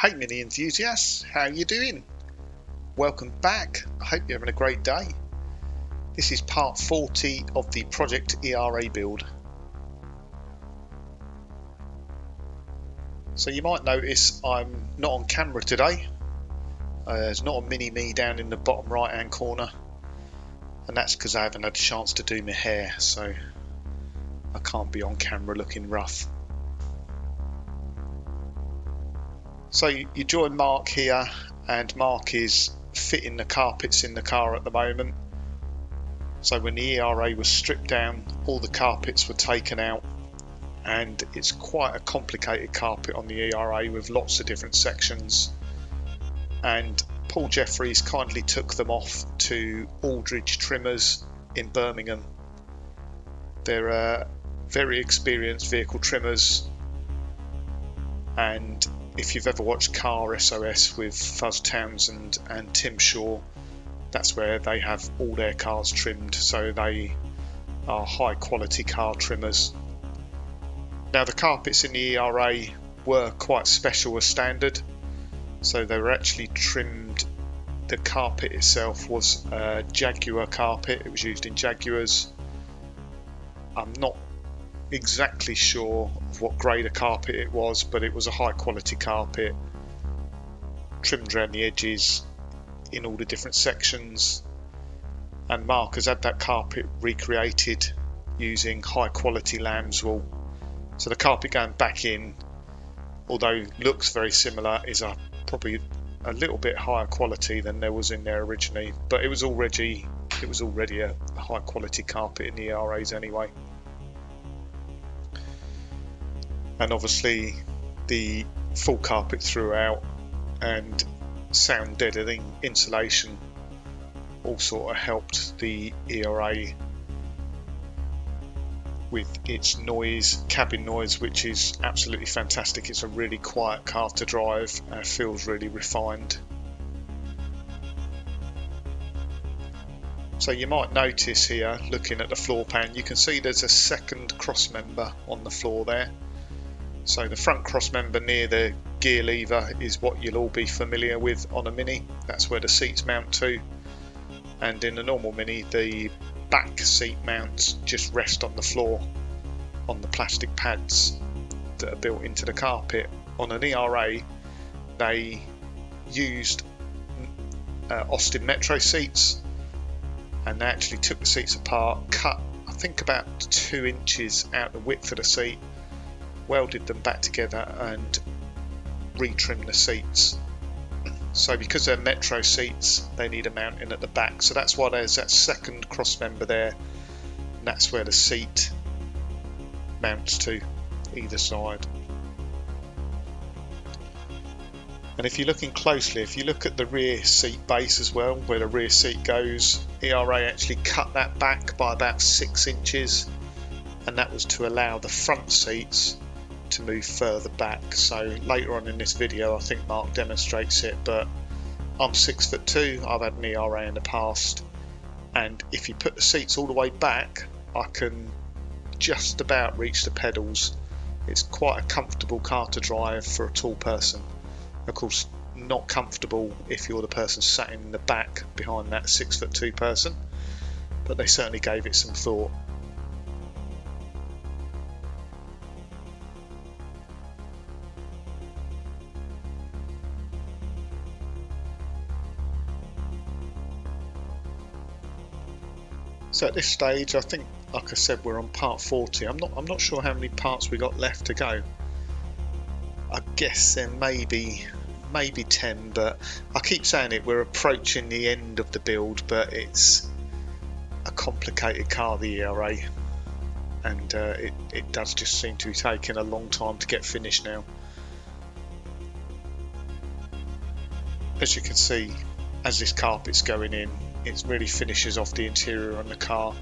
Hey mini enthusiasts, how you doing? Welcome back. I hope you're having a great day. This is part 40 of the Project ERA build. So you might notice I'm not on camera today. There's not a mini me down in the bottom right hand corner, and that's because I haven't had a chance to do my hair, so I can't be on camera looking rough. So you join Mark here, and Mark is fitting the carpets in the car at the moment. So when the ERA was stripped down, all the carpets were taken out, and it's quite a complicated carpet on the ERA with lots of different sections. And Paul Jeffries kindly took them off to Aldridge Trimmers in Birmingham. They're very experienced vehicle trimmers, and if you've ever watched Car SOS with Fuzz Townsend and Tim Shaw, that's where they have all their cars trimmed, so they are high quality car trimmers. Now the carpets in the ERA were quite special as standard, so they were actually trimmed. The carpet itself was a Jaguar carpet, it was used in Jaguars. I'm not exactly sure of what grade of carpet it was, but it was a high quality carpet, trimmed around the edges in all the different sections. And Mark has had that carpet recreated using high quality lamb's wool. So the carpet going back in, although looks very similar, is probably a little bit higher quality than there was in there originally, but it was already a high quality carpet in the ERAs anyway. And obviously the full carpet throughout and sound deadening insulation all sort of helped the ERA with its noise, cabin noise, which is absolutely fantastic. It's a really quiet car to drive and it feels really refined. So you might notice here, looking at the floor pan, you can see there's a second cross member on the floor there. So the front cross member near the gear lever is what you'll all be familiar with on a Mini. That's where the seats mount to. And in a normal Mini, the back seat mounts just rest on the floor on the plastic pads that are built into the carpet. On an ERA, they used Austin Metro seats, and they actually took the seats apart, cut I think about 2 inches out the width of the seat, welded them back together and retrimmed the seats. So because they're Metro seats, they need a mounting at the back, so that's why there's that second cross member there, and that's where the seat mounts to either side. And if you're looking closely, if you look at the rear seat base as well, where the rear seat goes, ERA actually cut that back by about 6 inches, and that was to allow the front seats to move further back. So later on in this video I think Mark demonstrates it, but I'm 6'2", I've had an ERA in the past, and if you put the seats all the way back I can just about reach the pedals. It's quite a comfortable car to drive for a tall person. Of course not comfortable if you're the person sat in the back behind that 6'2" person, but they certainly gave it some thought. So at this stage, I think, like I said, we're on part 40. I'm not sure how many parts we got left to go. I guess there may be 10, but I keep saying it, we're approaching the end of the build, but it's a complicated car, the ERA, and it does just seem to be taking a long time to get finished now. As you can see, as this carpet's going in, it really finishes off the interior on the car,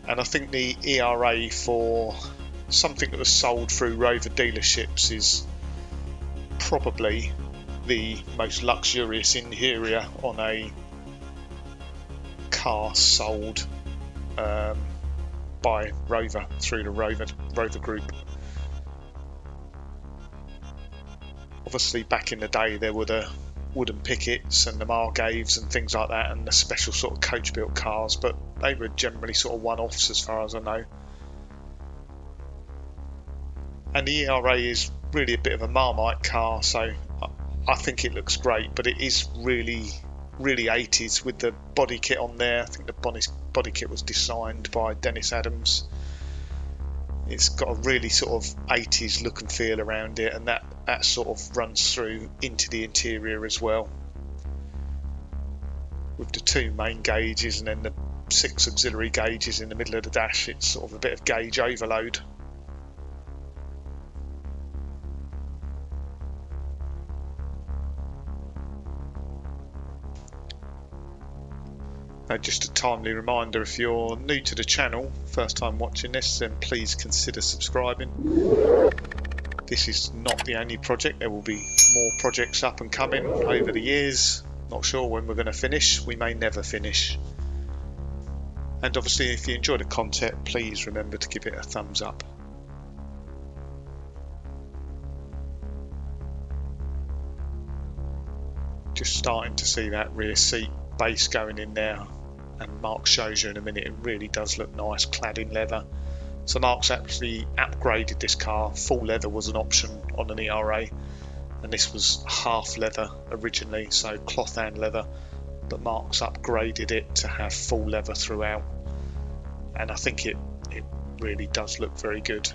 and I think the ERA for something that was sold through Rover dealerships is probably the most luxurious interior on a car sold by Rover through the Rover group. Obviously back in the day there were the wooden pickets and the Margaves and things like that, and the special sort of coach built cars, but they were generally sort of one-offs as far as I know. And the ERA is really a bit of a Marmite car, so I think it looks great, but it is really 80s with the body kit on there. I think the body kit was designed by Dennis Adams. It's got a really sort of 80s look and feel around it, and that sort of runs through into the interior as well, with the 2 main gauges and then the 6 auxiliary gauges in the middle of the dash. It's sort of a bit of gauge overload. Just a timely reminder, if you're new to the channel, first time watching this, then please consider subscribing. This is not the only project, there will be more projects up and coming over the years. Not sure when we're going to finish, we may never finish. And obviously if you enjoy the content, please remember to give it a thumbs up. Just starting to see that rear seat base going in there, and Mark shows you in a minute, it really does look nice, clad in leather. So Mark's actually upgraded this car. Full leather was an option on an ERA, and this was half leather originally, so cloth and leather, but Mark's upgraded it to have full leather throughout, and I think it really does look very good.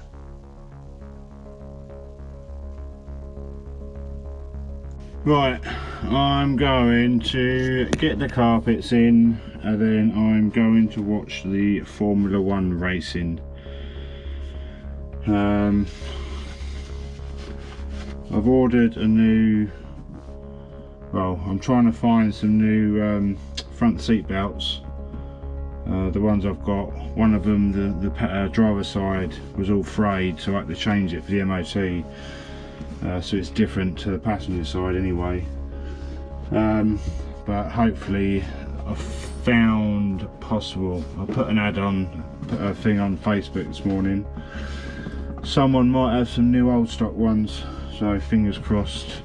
Right, I'm going to get the carpets in, and then I'm going to watch the Formula 1 racing. I've ordered a new, well, I'm trying to find some new front seat belts. The ones I've got, one of them, the driver's side was all frayed, so I had to change it for the MOT. So it's different to the passenger side anyway, but hopefully I've found possible. I put an ad on, put a thing on Facebook this morning. Someone might have some new old stock ones, so fingers crossed.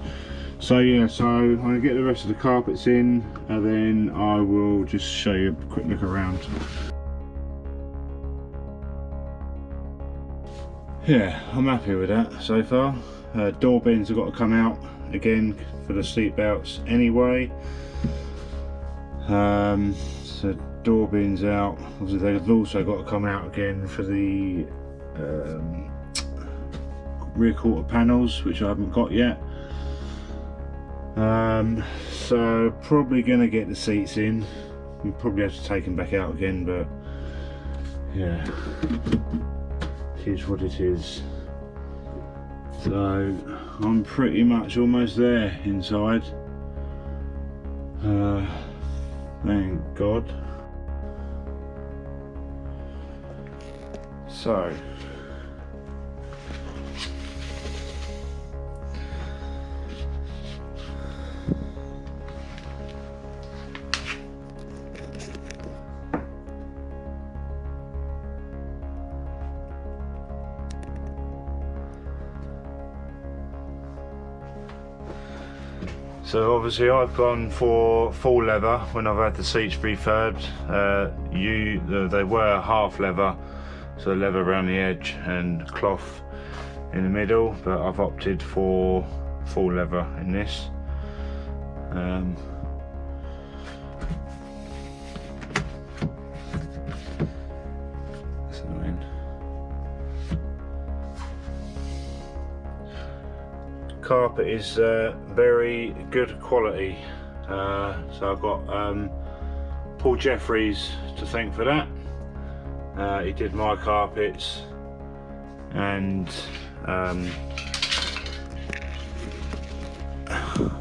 So yeah, so I'm going to get the rest of the carpets in, and then I will just show you a quick look around. Yeah, I'm happy with that so far. Door bins have got to come out again for the seat belts anyway. So door bins out. Obviously they've also got to come out again for the rear quarter panels, which I haven't got yet. So probably going to get the seats in. We'll probably have to take them back out again, but yeah, it is what it is. So I'm pretty much almost there inside. Thank God. So So obviously I've gone for full leather when I've had the seats refurbed. They were half leather, so leather around the edge and cloth in the middle, but I've opted for full leather in this. Carpet is very good quality, so I've got Paul Jeffries to thank for that. He did my carpets, and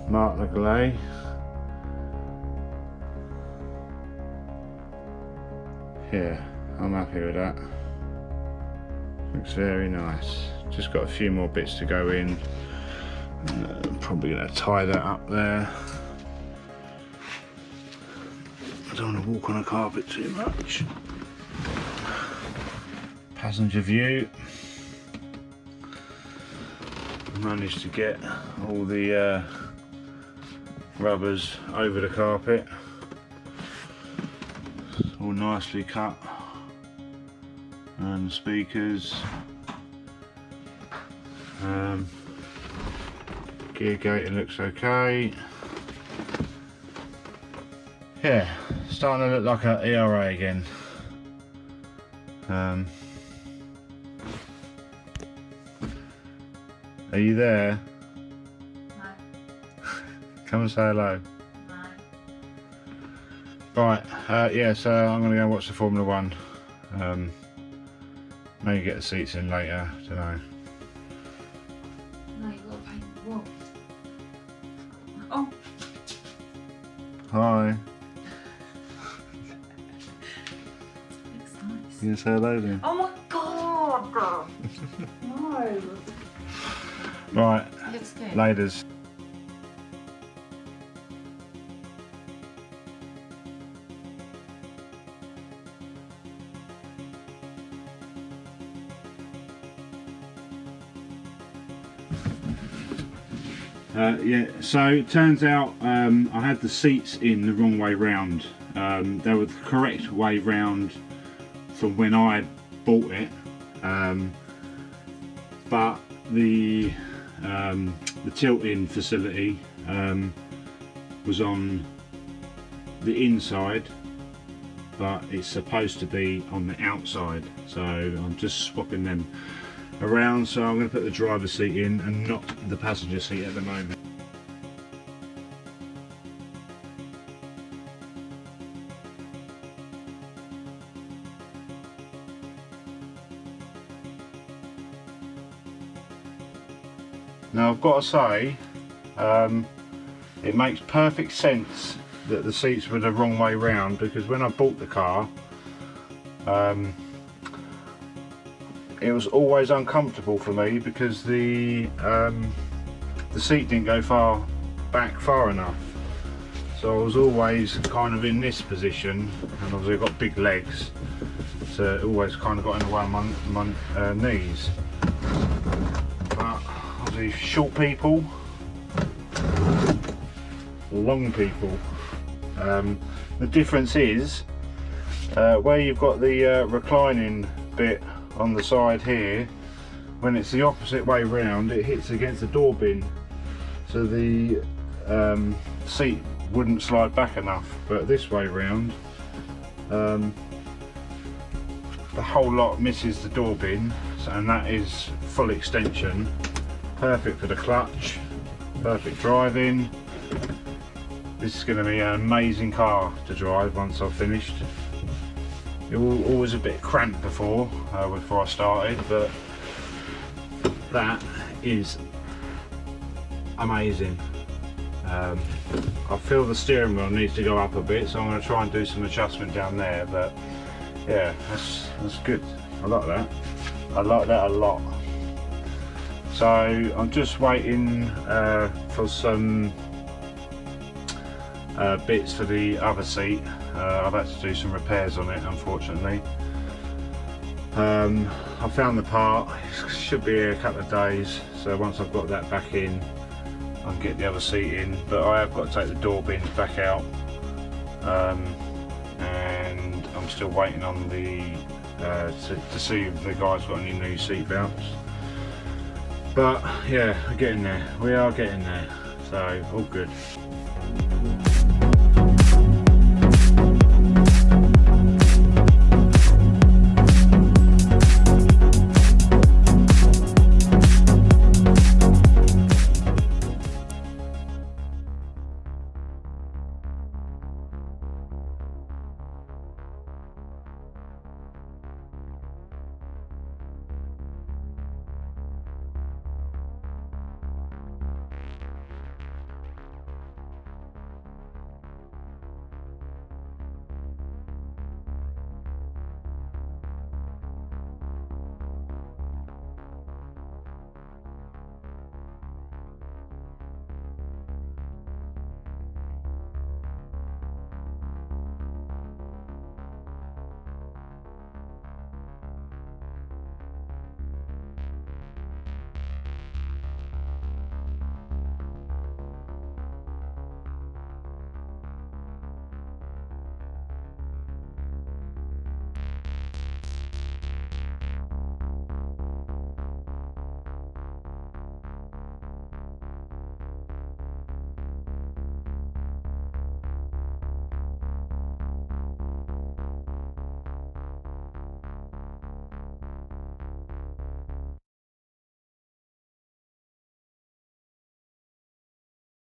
Mark Legalay. Yeah, I'm happy with that. Looks very nice. Just got a few more bits to go in. I'm probably going to tie that up there. I don't want to walk on a carpet too much. Passenger view. managed to get all the rubbers over the carpet, all nicely cut, and speakers, gear gate, it looks okay. Yeah, starting to look like an ERA again. Are you there? No. Come and say hello. No. Right, yeah, so I'm going to go watch the Formula 1. Maybe get the seats in later, don't know. No, you got to paint the wall. Oh. Hi. Looks nice. You can say hello then. Oh my god! No. Right, It looks good. laters. Yeah, so it turns out I had the seats in the wrong way round. They were the correct way round from when I bought it, but the tilt-in facility was on the inside, but it's supposed to be on the outside, so I'm just swapping them around. So I'm going to put the driver's seat in and not the passenger seat at the moment. Now I've got to say, it makes perfect sense that the seats were the wrong way round, because when I bought the car, it was always uncomfortable for me because the seat didn't go far enough. So I was always kind of in this position, and obviously I've got big legs, so it always kind of got in the way of my knees. But obviously short people, long people, the difference is where you've got the reclining bit on the side here, when it's the opposite way round, it hits against the door bin, so the seat wouldn't slide back enough. But this way round, the whole lot misses the door bin, and that is full extension, perfect for the clutch, perfect driving. This is going to be an amazing car to drive once I've finished. It was always a bit cramped before I started, but that is amazing. I feel the steering wheel needs to go up a bit, so I'm going to try and do some adjustment down there, but yeah, that's good. I like that. I like that a lot. So I'm just waiting for some bits for the other seat. I've had to do some repairs on it, unfortunately. I found the part, it should be here a couple of days, so once I've got that back in, I can get the other seat in. But I have got to take the door bins back out, and I'm still waiting on the to see if the guy's got any new seat belts. But yeah, we're getting there. We are getting there, so all good.